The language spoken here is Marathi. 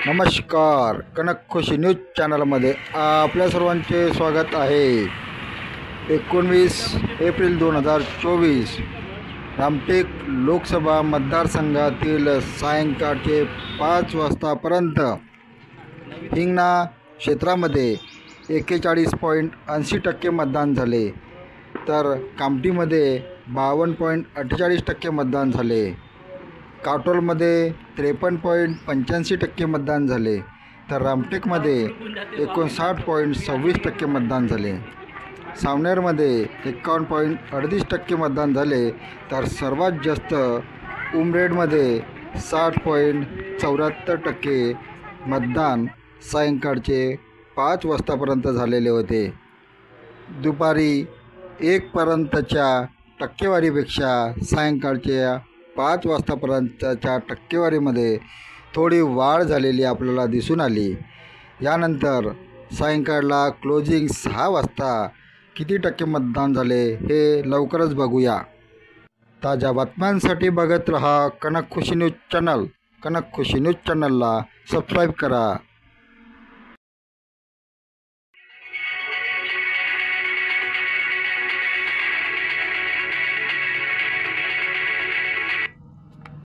नमस्कार, कनक खुशी न्यूज चॅनलमध्ये आपल्या सर्वांचे स्वागत आहे। 19 एप्रिल 2024 रामटेक लोकसभा मतदारसंघातील सायंकाळचे 5 वाजतापर्यंत हिंगणा क्षेत्रामध्ये 41.80% मतदान झाले, तर कामठीमध्ये 52.48% मतदान झाले, काटोलमध्ये 53.85% मतदान झाले, तर रामटेकमध्ये 59.26% मतदान झाले, सावनेरमध्ये 51.38% मतदान झाले, तर सर्वात जास्त उमरेडमध्ये 60.74% मतदान सायंकाळचे 5 वाजतापर्यंत झालेले होते। दुपारी 1 पर्यंतच्या टक्केवारीपेक्षा सायंकाळच्या 5 वाजतापर्यंतच्या टक्केवारीमध्ये थोडी वाढ झालेली आपल्याला दिसून आली। यानंतर सायंकाळला क्लोजिंग 6 वाजता किती टक्के मतदान झाले हे लवकरच बघूया। ताज्या बातम्यांसाठी बघत रहा कनक खुशी न्यूज चॅनल। कनक खुशी न्यूज चॅनलला सबस्क्राईब करा।